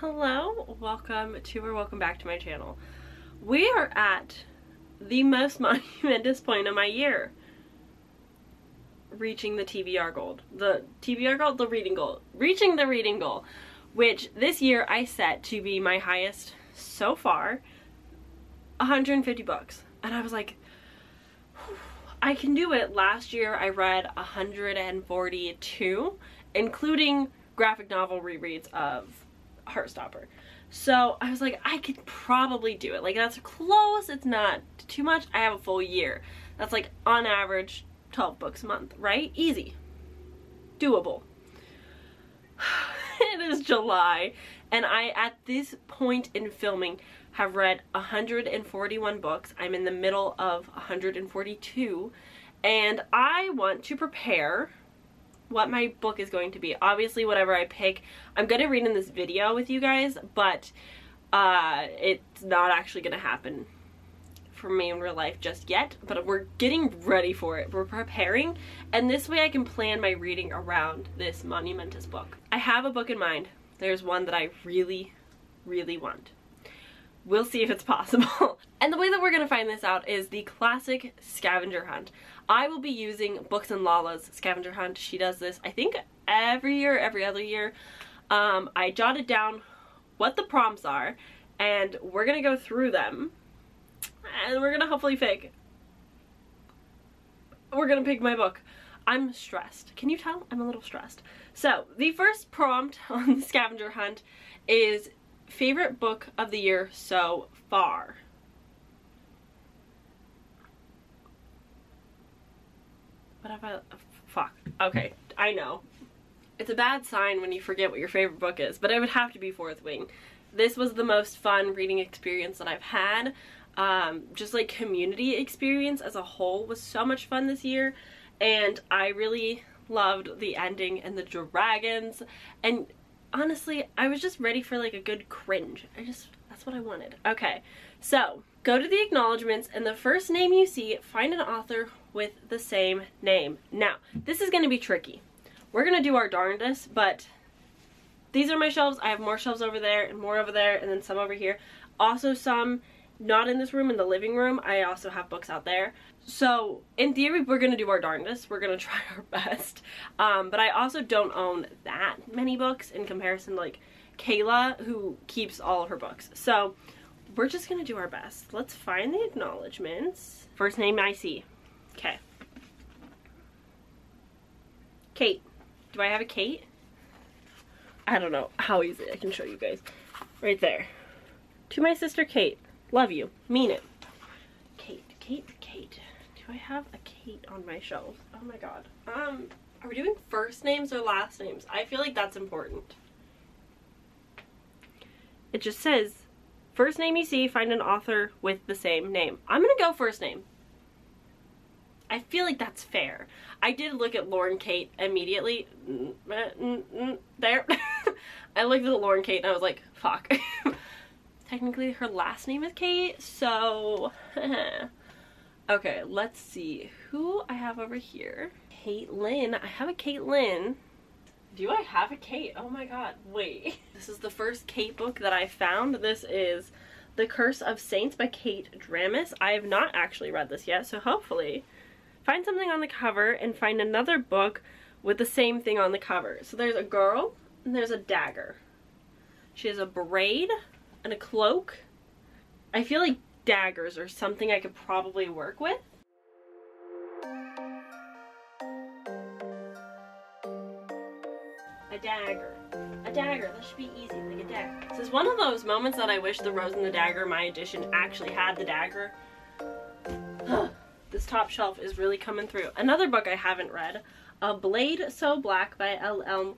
Hello, welcome back to my channel. We are at the most monumentous point of my year. Reaching the TBR goal. The reading goal. Reaching the reading goal. Which this year I set to be my highest so far. 150 books. And I was like, I can do it. Last year I read 142, including graphic novel rereads of Heartstopper. So I was like, I could probably do it. Like, that's close. It's not too much. I have a full year. That's like on average 12 books a month, right? Easy. Doable. It is July, and I, at this point in filming, have read 141 books. I'm in the middle of 142, and I want to prepare what my book is going to be. Obviously, whatever I pick, I'm going to read in this video with you guys, but it's not actually going to happen for me in real life just yet, but we're getting ready for it. We're preparing, and this way I can plan my reading around this monumentous book. I have a book in mind. There's one that I really, really want. We'll see if it's possible. And the way that we're gonna find this out is the classic scavenger hunt. I will be using Books and Lala's scavenger hunt. She does this, I think, every year, every other year. I jotted down what the prompts are, and we're gonna go through them, and we're gonna hopefully pick. We're gonna pick my book. I'm stressed. Can you tell? I'm a little stressed. So, the first prompt on the scavenger hunt is favorite book of the year so far. What have I... Fuck. Okay, I know. It's a bad sign when you forget what your favorite book is, but it would have to be Fourth Wing. This was the most fun reading experience that I've had. Just like community experience as a whole was so much fun this year, and I really loved the ending and the dragons, and honestly I was just ready for like a good cringe. That's what I wanted. Okay, so go to the acknowledgements, and the first name you see, find an author with the same name. Now this is gonna be tricky. We're gonna do our darndest, but these are my shelves. I have more shelves over there and more over there, and then some over here. Also some not in this room, in the living room. I also have books out there. So in theory, we're gonna do our darndest. We're gonna try our best. But I also don't own that many books in comparison to like Kayla, who keeps all of her books. So we're just gonna do our best. Let's find the acknowledgements. First name I see. Okay. Kate. Do I have a Kate? I don't know how easy I can show you guys. Right there. To my sister Kate. Love you. Mean it. Kate. Do I have a Kate on my shelf? Oh my god. Are we doing first names or last names? I feel like that's important. It just says, first name you see, find an author with the same name. I'm gonna go first name. I feel like that's fair. I did look at Lauren Kate immediately. There. I looked at Lauren Kate and I was like, fuck. Technically her last name is Kate, so okay, let's see who I have over here. Caitlin. I have a Caitlin. Do I have a Kate? Oh my god, wait. This is the first Kate book that I found. This is The Curse of Saints by Kate Dramis. I have not actually read this yet, so hopefully find something on the cover and find another book with the same thing on the cover. So there's a girl and there's a dagger. She has a braid and a cloak. I feel like daggers are something I could probably work with. A dagger. A dagger. That should be easy, like a dagger. This is one of those moments that I wish The Rose and the Dagger, my edition, actually had the dagger. This top shelf is really coming through. Another book I haven't read, A Blade So Black by L.L.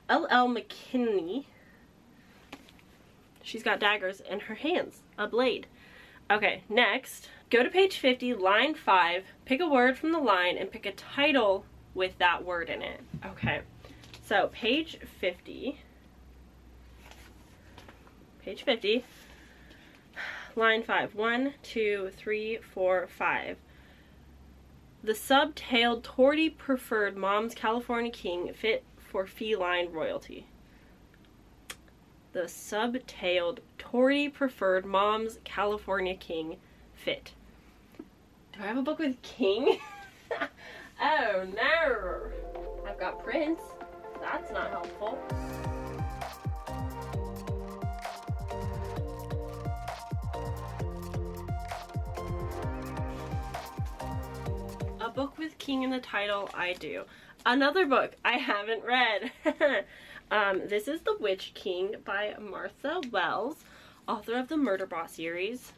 McKinney. She's got daggers in her hands. A blade. Okay, next. Go to page 50, line 5. Pick a word from the line and pick a title with that word in it. Okay. So, page 50. Page 50. Line 5. 1, 2, 3, 4, 5. The sub-tailed tortie preferred mom's California king fit for feline royalty. the Subtailed Tory Preferred Mom's California King Fit. Do I have a book with King? Oh no! I've got Prince. That's not helpful. A book with King in the title, I do. Another book I haven't read. This is The Witch King by Martha Wells, author of the Murderbot series.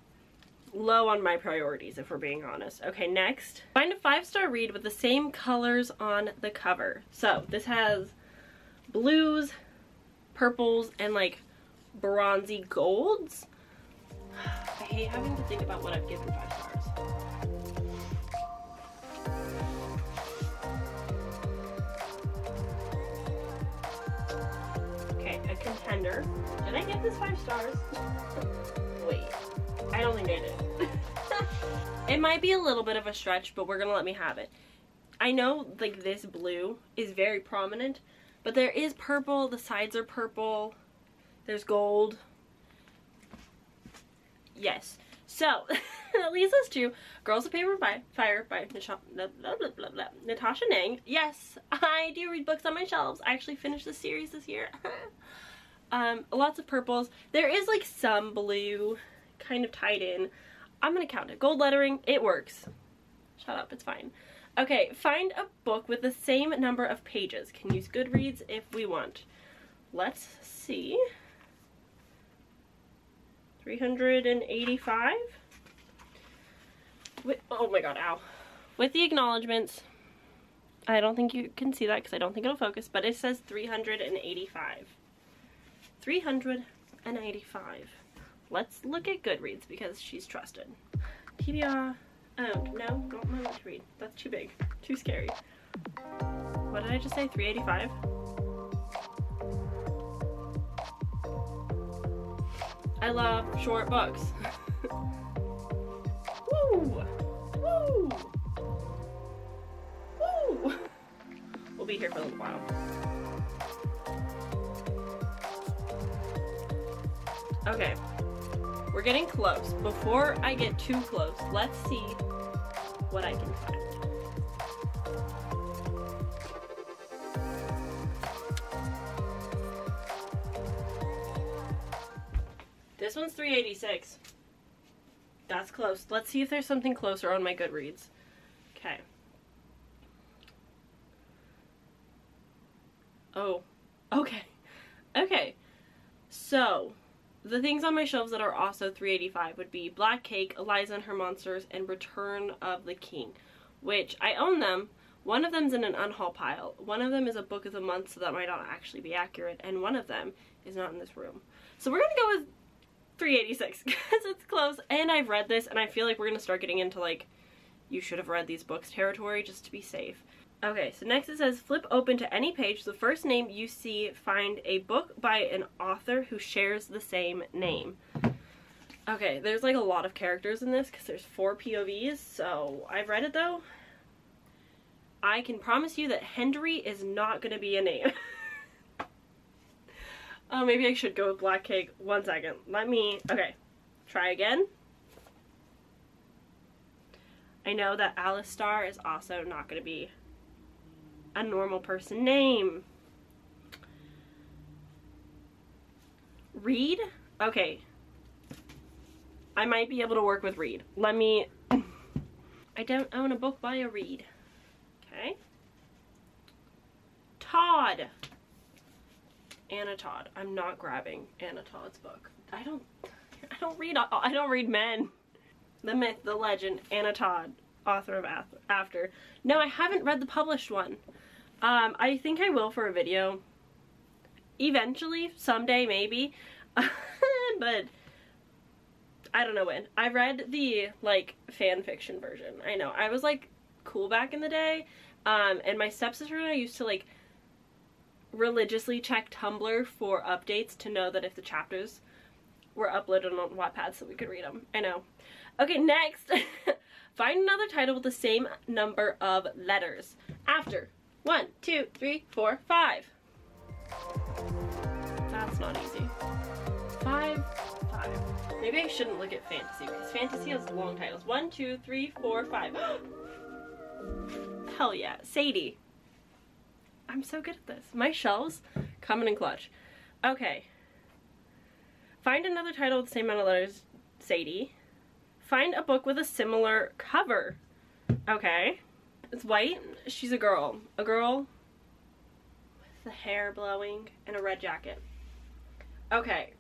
Low on my priorities, if we're being honest. Okay, next. Find a 5-star read with the same colors on the cover. So, this has blues, purples, and like bronzy golds. I hate having to think about what I've given 5 stars. Okay, a contender. Did I give this 5 stars? Wait. I don't think I did. It might be a little bit of a stretch, but we're gonna let me have it. I know like this blue is very prominent, but there is purple, the sides are purple, there's gold. Yes. So, that leads us to Girls of Paper by Fire by Natasha Nang. Yes, I do read books on my shelves. I actually finished the series this year. Lots of purples. There is like some blue kind of tied in. I'm gonna count it. Gold lettering, it works. Shut up, it's fine. Okay, find a book with the same number of pages. Can use Goodreads if we want. Let's see. 385? Oh my god, ow. With the acknowledgements, I don't think you can see that because I don't think it'll focus, but it says 385. 385. Let's look at Goodreads because she's trusted. TBR. Oh, no, don't know what to read. That's too big. Too scary. What did I just say? 385? I love short books. Woo! Woo! Woo! We'll be here for a little while. Okay. We're getting close. Before I get too close, let's see what I can find. This one's 386. That's close. Let's see if there's something closer on my Goodreads. Okay. Oh. Okay. Okay. So, the things on my shelves that are also 385 would be Black Cake, Eliza and Her Monsters, and Return of the King, which I own them. One of them's in an unhaul pile. One of them is a book of the month, so that might not actually be accurate, and one of them is not in this room. So we're gonna go with 386 because it's close, and I've read this, and I feel like we're gonna start getting into like you should have read these books territory just to be safe. Okay, so next it says flip open to any page. The first name you see, find a book by an author who shares the same name. Okay, there's like a lot of characters in this because there's 4 POVs, so I've read it though. I can promise you that Hendry is not going to be a name. Oh, maybe I should go with Black Cake. 1 second. Let me... Okay. Try again. I know that Alistar is also not going to be a normal person name. Reed? Okay. I might be able to work with Reed. Let me... I don't own a book by a Reed. Okay. Todd. Anna Todd. I'm not grabbing Anna Todd's book. I don't read men. The myth, the legend, Anna Todd, author of After. No, I haven't read the published one. I think I will for a video. Eventually, someday, maybe. But I don't know when. I read the, like, fan fiction version. I know. I was, like, cool back in the day. And my stepsister and I used to, like, religiously check Tumblr for updates to know that if the chapters were uploaded on Wattpad so we could read them. I know. Okay, next. Find another title with the same number of letters. After. 1, 2, 3, 4, 5. That's not easy. 5. Maybe I shouldn't look at fantasy because fantasy has long titles. 1, 2, 3, 4, 5. Hell yeah. Sadie. I'm so good at this. My shelves coming in clutch. Okay. Find another title with the same amount of letters. Sadie. Find a book with a similar cover. Okay. It's white. She's a girl. A girl with the hair blowing and a red jacket. Okay.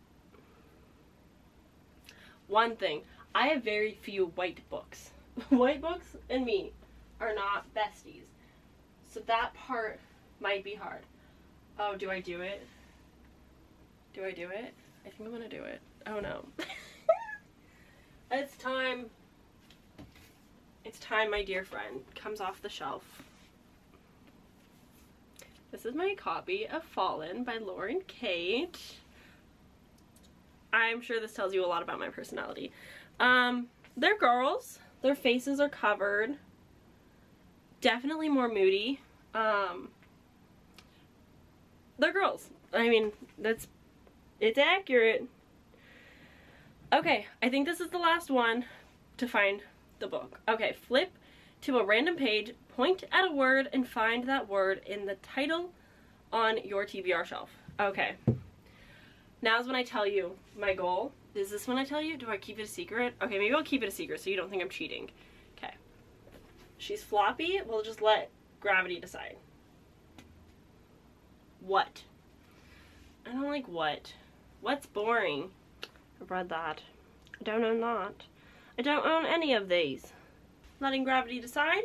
One thing. I have very few white books. White books and me are not besties. So that part might be hard. Oh, do I do it? Do I do it? I think I'm gonna do it. Oh no. It's time. It's time, my dear friend. Comes off the shelf. This is my copy of Fallen by Lauren Kate. I'm sure this tells you a lot about my personality. They're girls. Their faces are covered. Definitely more moody. They're girls. I mean, it's accurate. Okay, I think this is the last one to find the book. Okay, flip to a random page, point at a word, and find that word in the title on your TBR shelf. Okay. Now's when I tell you my goal. Is this when I tell you? Do I keep it a secret? Okay, maybe I'll keep it a secret so you don't think I'm cheating. Okay. She's floppy. We'll just let gravity decide. What? I don't like what. What's boring? I've read that. I don't own that. I don't own any of these. Letting gravity decide?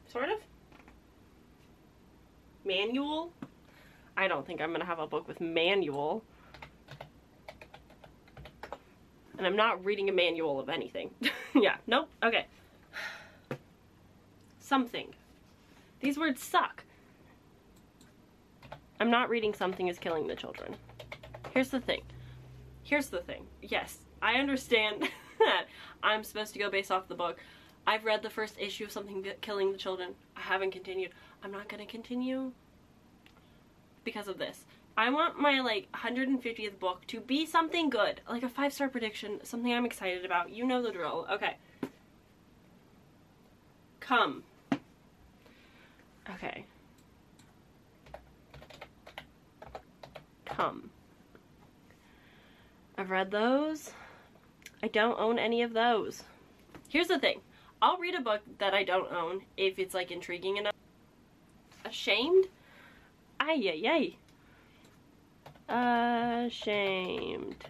Sort of. Manual? I don't think I'm gonna have a book with manual. And I'm not reading a manual of anything. Yeah, nope, okay. Something. These words suck. I'm not reading Something is Killing the Children. Here's the thing. Here's the thing. Yes, I understand that I'm supposed to go based off the book. I've read the first issue of Something Killing the Children. I haven't continued. I'm not gonna continue because of this. I want my like 150th book to be something good, like a 5-star prediction, something I'm excited about. You know the drill. Okay. Come. Okay. Come. I've read those. I don't own any of those. Here's the thing. I'll read a book that I don't own if it's like intriguing enough. Ashamed? Ay, ay, ay. Ashamed.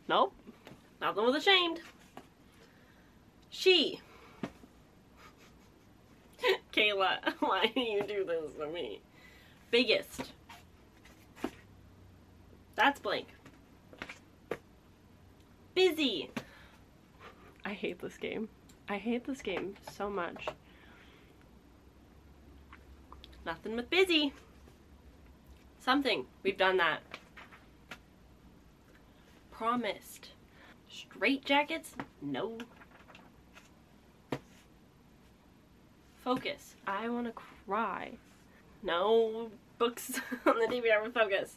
Nope. Nothing with ashamed. She. Kayla, why do you do this to me? Biggest. That's blank. Busy. I hate this game. I hate this game so much. Nothing with busy. Something. We've done that. Promised. Straight jackets? No. Focus. I want to cry. No books on the DVR with focus.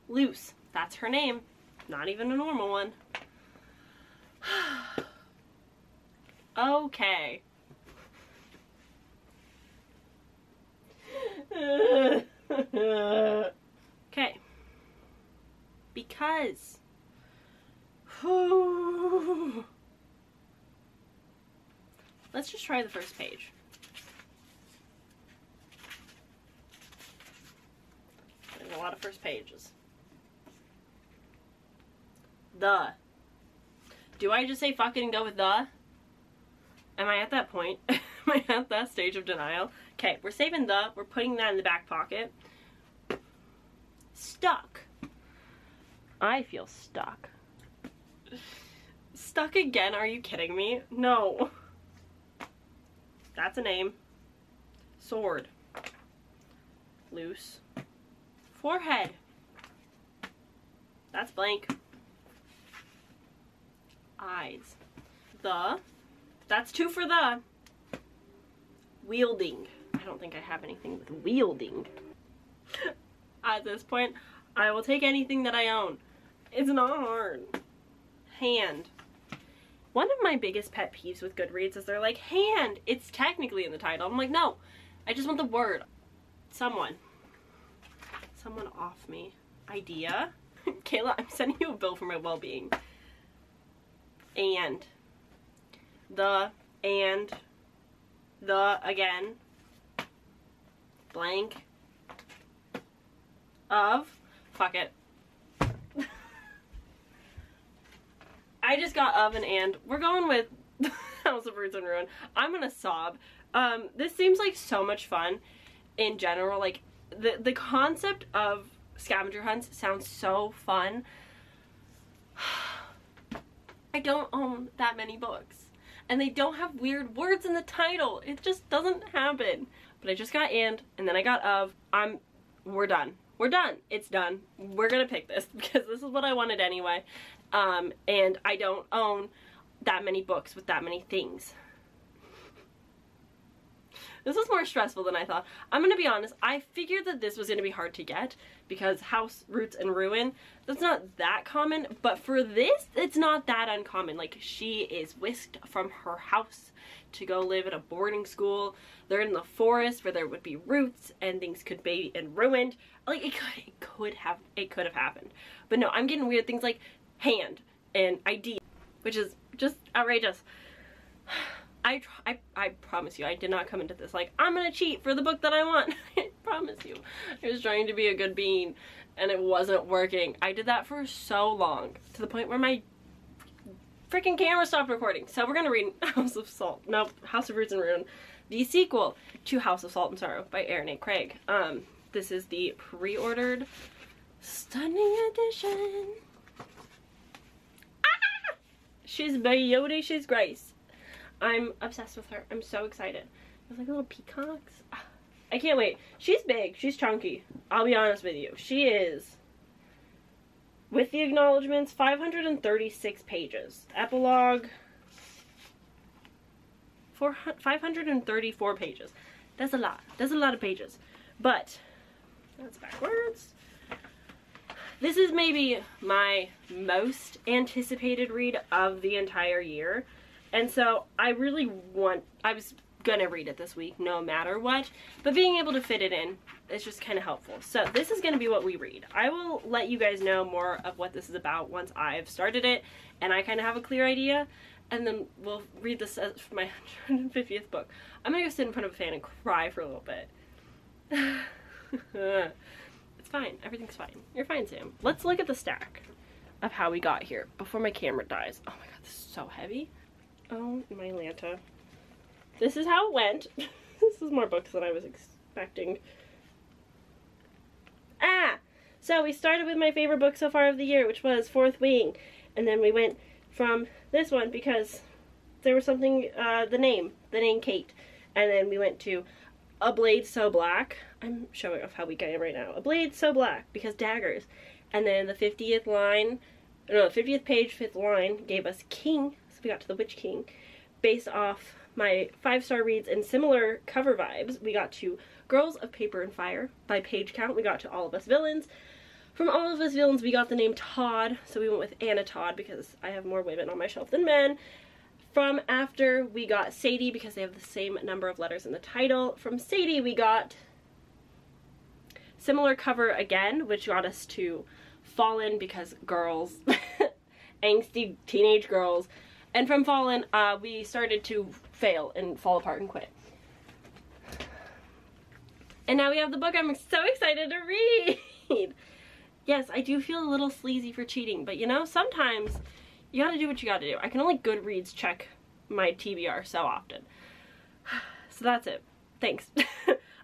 Loose. That's her name. Not even a normal one. Okay. Okay. Because. Let's just try the first page. There's a lot of first pages. The. Do I just say fuck it and go with the? Am I at that point? Am I at that stage of denial? Okay, we're saving the. We're putting that in the back pocket. Stuck. I feel stuck. Stuck again? Are you kidding me? No. That's a name. Sword. Loose. Forehead. That's blank. Eyes. The. That's 2 for the. Wielding. I don't think I have anything with wielding. At this point, I will take anything that I own. It's not hard. Hand. One of my biggest pet peeves with Goodreads is they're like, hand. It's technically in the title. I'm like, no. I just want the word. Someone off me. Idea. Kayla, I'm sending you a bill for my well-being. And. The again. Blank. Of. Fuck it. I just got of and. We're going with House of Roots and Ruin. I'm gonna sob. This seems like so much fun in general. Like, the concept of scavenger hunts sounds so fun. I don't own that many books. And they don't have weird words in the title. It just doesn't happen. But I just got and then I got of. We're done. We're done. It's done. We're gonna pick this because this is what I wanted anyway. And I don't own that many books with that many things. This was more stressful than I thought. I'm gonna be honest, I figured that this was gonna be hard to get because House, Roots, and Ruin, that's not that common, but for this, it's not that uncommon. Like, she is whisked from her house to go live at a boarding school. They're in the forest where there would be roots and things could be ruined. Like, it could have happened. But no, I'm getting weird things like hand and ID, which is just outrageous. I promise you, I did not come into this like, I'm gonna cheat for the book that I want. I promise you. I was trying to be a good bean and it wasn't working. I did that for so long to the point where my freaking camera stopped recording. So we're gonna read House of Salt. No, House of Roots and Ruin. The sequel to House of Salt and Sorrow by Erin A. Craig. This is the pre-ordered stunning edition. Ah! She's beauty, she's grace. I'm obsessed with her. I'm so excited. There's like little peacocks. I can't wait. She's big. She's chunky. I'll be honest with you. She is, with the acknowledgements, 536 pages. Epilogue, 534 pages. That's a lot. That's a lot of pages. But, that's backwards. This is maybe my most anticipated read of the entire year. And so I was gonna read it this week no matter what, but being able to fit it in is just kind of helpful. So this is gonna be what we read. I will let you guys know more of what this is about once I've started it and I kind of have a clear idea, and then we'll read this as my 150th book. I'm gonna go sit in front of a fan and cry for a little bit. It's fine. Everything's fine. You're fine, Sam. Let's look at the stack of how we got here before my camera dies. Oh my god, this is so heavy. Oh my Lanta. This is how it went. This is more books than I was expecting. So we started with my favorite book so far of the year, which was Fourth Wing. And then we went from this one because there was something, the name Kate. And then we went to A Blade So Black. I'm showing off how weak I am right now. A Blade So Black, because daggers. And then the 50th page, 5th line, gave us King. We got to the Witch King. Based off my 5-star reads and similar cover vibes, we got to Girls of Paper and Fire. By page count, we got to All of Us Villains. From All of Us Villains, we got the name Todd, so we went with Anna Todd because I have more women on my shelf than men. From After, we got Sadie because they have the same number of letters in the title. From Sadie, we got similar cover again, which got us to Fallen because girls, angsty teenage girls. And from Fallen, we started to fail and fall apart and quit. And now we have the book I'm so excited to read. Yes, I do feel a little sleazy for cheating, but you know, sometimes you gotta do what you gotta do. I can only Goodreads check my TBR so often. So that's it. Thanks.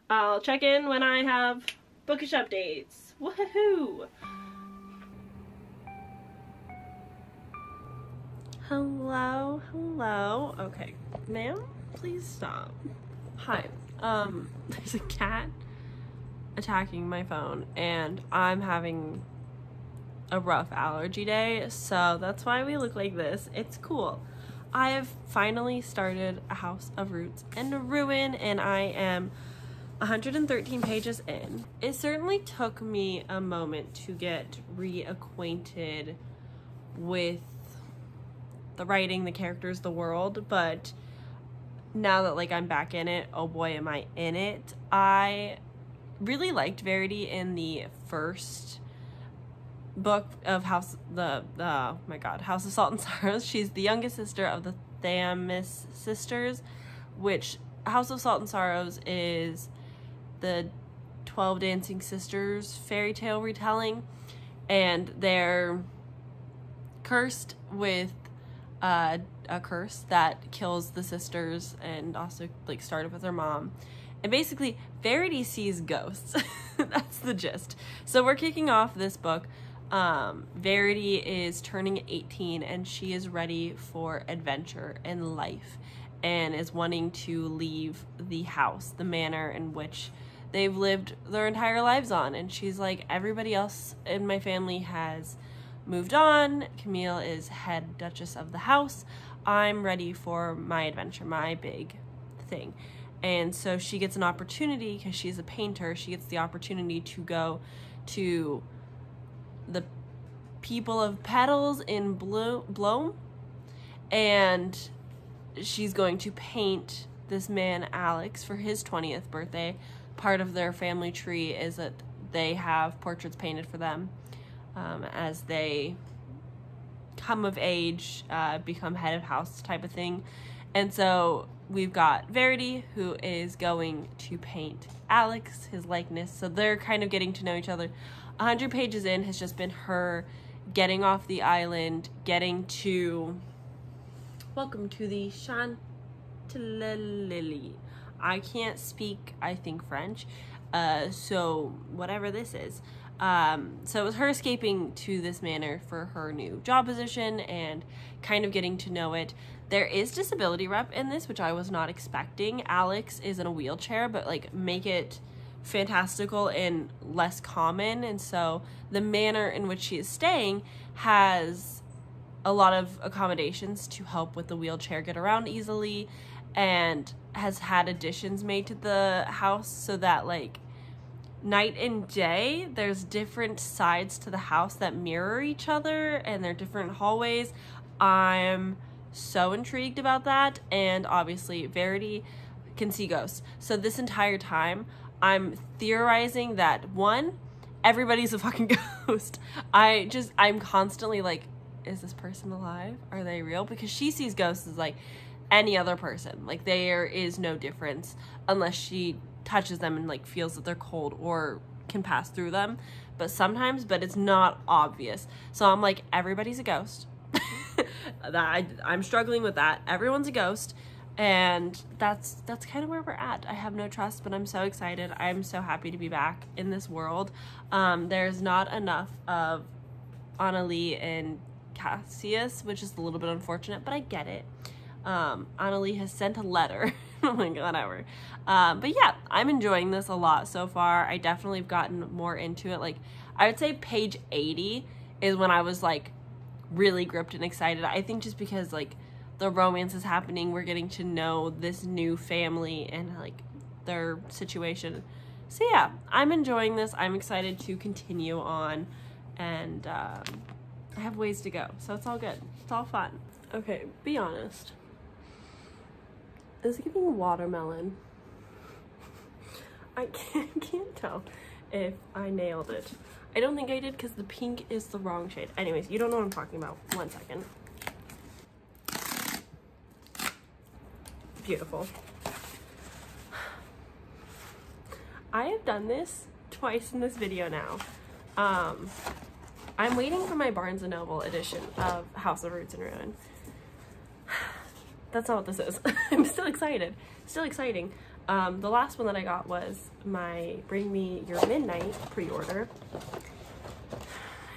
I'll check in when I have bookish updates. Woohoo! Hello, hello. Okay, ma'am, please stop. Hi. There's a cat attacking my phone and I'm having a rough allergy day, so that's why we look like this. It's cool. I have finally started A House of Roots and Ruin, and I am 113 pages in. It certainly took me a moment to get reacquainted with the writing, the characters, the world, but now that like I'm back in it, oh boy am I in it. I really liked Verity in the first book of House of Salt and Sorrows. She's the youngest sister of the Thames sisters, which House of Salt and Sorrows is the 12 Dancing Sisters fairy tale retelling, and they're cursed with a curse that kills the sisters and also like started with her mom. And basically Verity sees ghosts. That's the gist. So we're kicking off this book. Verity is turning 18 and she is ready for adventure and life and is wanting to leave the house, the manor in which they've lived their entire lives on. And she's like, everybody else in my family has moved on. Camille is head duchess of the house. I'm ready for my adventure, my big thing. And so she gets an opportunity, because she's a painter, she gets the opportunity to go to the People of Petals in Bloom, and she's going to paint this man Alex for his 20th birthday. Part of their family tree is that they have portraits painted for them as they come of age, become head of house type of thing. And so we've got Verity, who is going to paint Alex, his likeness. So they're kind of getting to know each other. 100 pages in has just been her getting off the island, getting to... Welcome to the Chantilly. I can't speak, I think, French. So whatever this is. So it was her escaping to this manor for her new job position and kind of getting to know it. There is disability rep in this, which I was not expecting. Alex is in a wheelchair, but like make it fantastical and less common. And so the manor in which she is staying has a lot of accommodations to help with the wheelchair get around easily, and has had additions made to the house so that like night and day there's different sides to the house that mirror each other, and they're different hallways. I'm so intrigued about that. And obviously Verity can see ghosts, so this entire time I'm theorizing that one, everybody's a fucking ghost. I'm constantly like, is this person alive? Are they real? Because she sees ghosts as like any other person. Like there is no difference unless she touches them and like feels that they're cold or can pass through them. But sometimes, but it's not obvious. So I'm like, everybody's a ghost. I'm struggling with that. Everyone's a ghost. And that's kind of where we're at. I have no trust, but I'm so excited. I'm so happy to be back in this world. There's not enough of Annalie and Cassius, which is a little bit unfortunate, but I get it. Annalie has sent a letter. Oh my god, whatever. But yeah, I'm enjoying this a lot so far. I definitely have gotten more into it. Like, I would say page 80 is when I was like really gripped and excited. I think just because like the romance is happening, we're getting to know this new family and like their situation. So yeah, I'm enjoying this. I'm excited to continue on, and I have ways to go, so it's all good. It's all fun. Okay, be honest. Is it giving watermelon? I can't tell if I nailed it. I don't think I did, because the pink is the wrong shade. Anyways, you don't know what I'm talking about. 1 second. Beautiful. I have done this twice in this video now. I'm waiting for my Barnes & Noble edition of House of Roots and Ruin. That's not what this is. I'm still excited. Still exciting. The last one that I got was my Bring Me Your Midnight pre-order.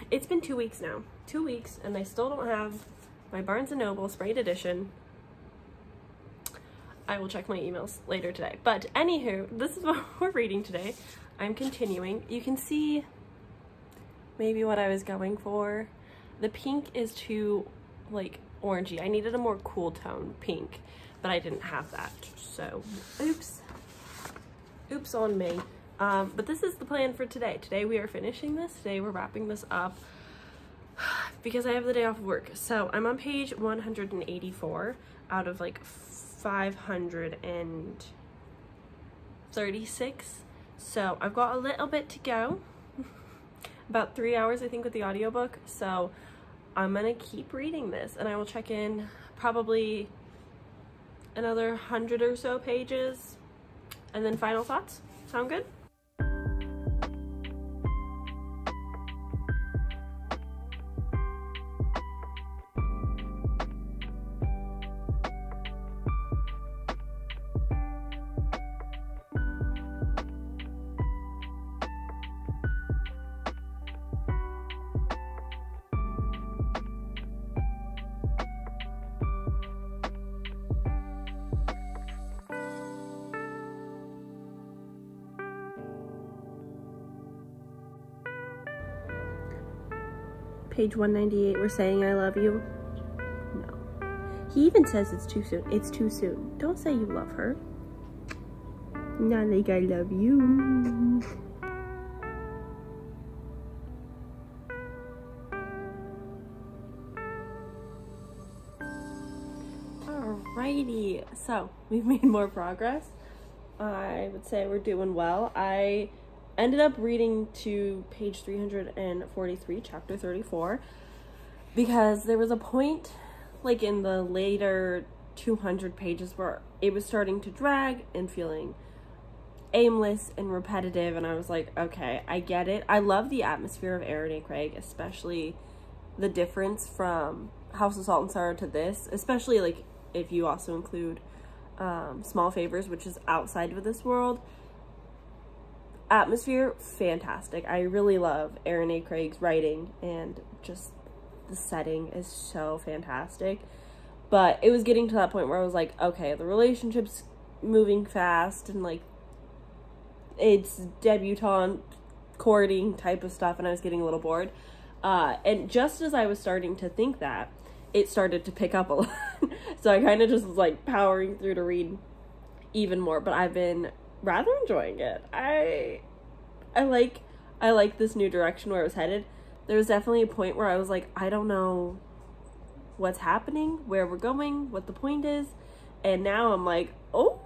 It's been 2 weeks now. 2 weeks, and I still don't have my Barnes & Noble sprayed edition. I will check my emails later today. But anywho, this is what we're reading today. I'm continuing. You can see maybe what I was going for. The pink is too like orangey. I needed a more cool tone pink, but I didn't have that. So, oops. Oops on me. But this is the plan for today. Today we are finishing this. Today we're wrapping this up because I have the day off of work. So I'm on page 184 out of like 536. So I've got a little bit to go. About 3 hours, I think, with the audiobook. So I'm gonna keep reading this, and I will check in probably another 100 or so pages, and then final thoughts. Sound good? Page 198, we're saying I love you. No. He even says it's too soon. It's too soon. Don't say you love her. Not like I love you. Alrighty, so we've made more progress. I would say we're doing well. I ended up reading to page 343, chapter 34, because there was a point like in the later 200 pages where it was starting to drag and feeling aimless and repetitive, and I was like, okay, I get it. I love the atmosphere of Aaron A. Craig, especially the difference from House of Salt and Sorrow to this, especially like if you also include Small Favors, which is outside of this world. Atmosphere, fantastic. I really love Aaron A. Craig's writing, and just the setting is so fantastic. But it was getting to that point where I was like, okay, the relationship's moving fast, and like it's debutante courting type of stuff, and I was getting a little bored. And just as I was starting to think that, it started to pick up a lot. So I kind of just was like powering through to read even more, but I've been rather enjoying it. I like this new direction where it was headed. There was definitely a point where I was like, I don't know what's happening, where we're going, what the point is, and now I'm like, oh,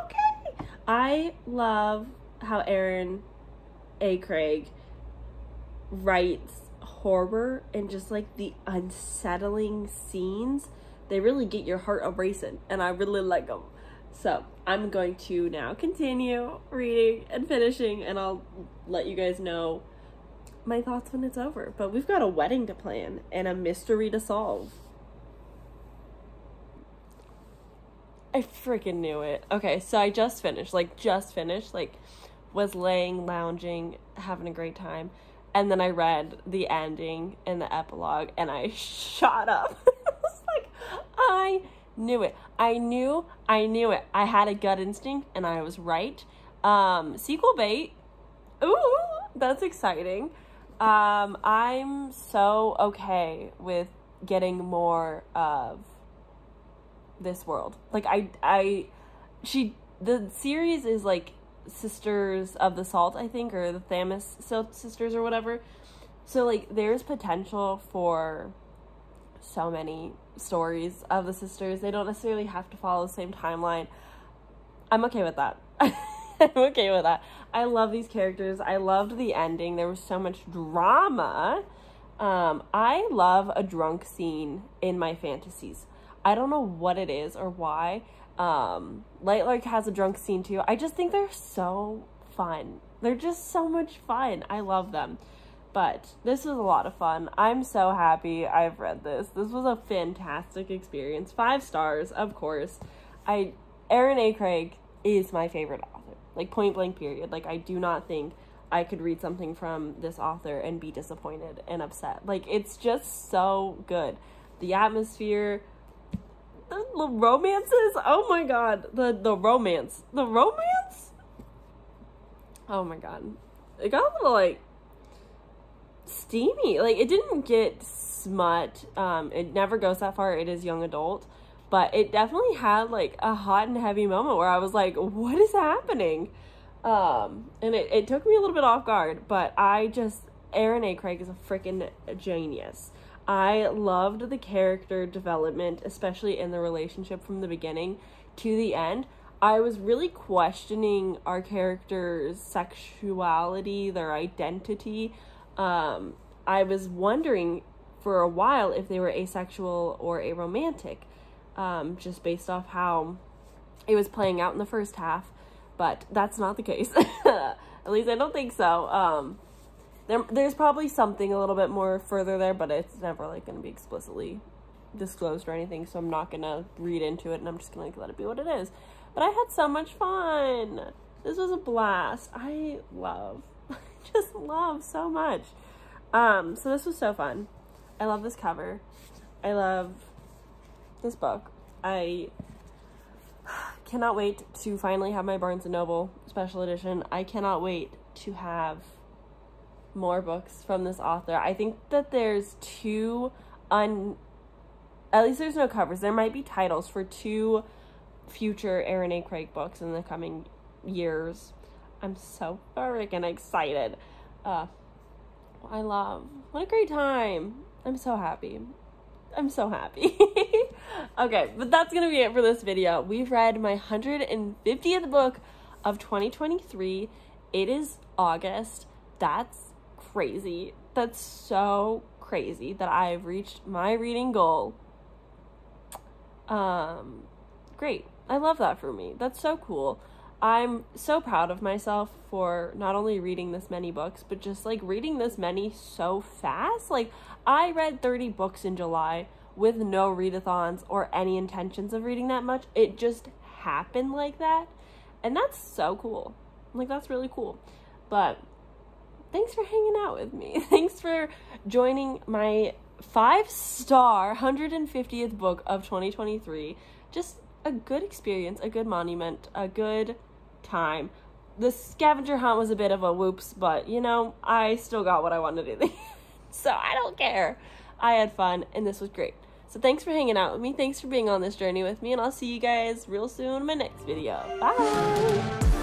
okay. I love how Aaron A. Craig writes horror and just like the unsettling scenes. They really get your heart a-racing, and I really like them. So I'm going to now continue reading and finishing, and I'll let you guys know my thoughts when it's over. But we've got a wedding to plan and a mystery to solve. I freaking knew it. Okay, so I just finished, was laying, lounging, having a great time. And then I read the ending and the epilogue, and I shot up. I was like, I knew it. I knew it. I had a gut instinct, and I was right. Sequel bait. Ooh, that's exciting. I'm so okay with getting more of this world. Like, the series is like Sisters of the Salt, I think, or the Thames sisters or whatever. So like there's potential for so many stories of the sisters. They don't necessarily have to follow the same timeline. I'm okay with that. I'm okay with that. I love these characters. I loved the ending. There was so much drama. I love a drunk scene in my fantasies. I don't know what it is or why. Lightlark has a drunk scene too. I just think they're so fun. They're just so much fun. I love them. But this was a lot of fun. I'm so happy I've read this. This was a fantastic experience. 5 stars, of course. Aaron A. Craig is my favorite author. Like, point blank period. Like, I do not think I could read something from this author and be disappointed and upset. Like, it's just so good. The atmosphere, the romances, oh my god, the romance, oh my god, it got a little like steamy. Like, it didn't get smut, it never goes that far. It is young adult, but it definitely had like a hot and heavy moment where I was like, what is happening? And it took me a little bit off guard, but Aaron A. Craig is a freaking genius. I loved the character development, especially in the relationship from the beginning to the end. I was really questioning our characters' sexuality, their identity. I was wondering for a while if they were asexual or aromantic, just based off how it was playing out in the first half, but that's not the case. At least I don't think so. There's probably something a little bit more further there, but it's never like going to be explicitly disclosed or anything, so I'm not going to read into it, and I'm just going to let it be what it is. But I had so much fun. This was a blast. I just love so much. So this was so fun. I love this cover. I love this book. I cannot wait to finally have my Barnes & Noble special edition. I cannot wait to have more books from this author. I think that there's at least there's no covers. There might be titles for 2 future Aaron A. Craig books in the coming years. I'm so freaking excited. What a great time. I'm so happy. Okay, but that's gonna be it for this video. We've read my 150th book of 2023. It is August. That's crazy. That's so crazy that I've reached my reading goal. Great. I love that for me. That's so cool. I'm so proud of myself for not only reading this many books, but just like reading this many so fast. Like, I read 30 books in July with no readathons or any intentions of reading that much. It just happened like that. And that's so cool. Like, that's really cool. But thanks for hanging out with me. Thanks for joining my 5-star 150th book of 2023. Just a good experience, a good monument, a good time. The scavenger hunt was a bit of a whoops, but you know, I still got what I wanted to do. So I don't care. I had fun, and this was great. So thanks for hanging out with me. Thanks for being on this journey with me, and I'll see you guys real soon in my next video. Bye!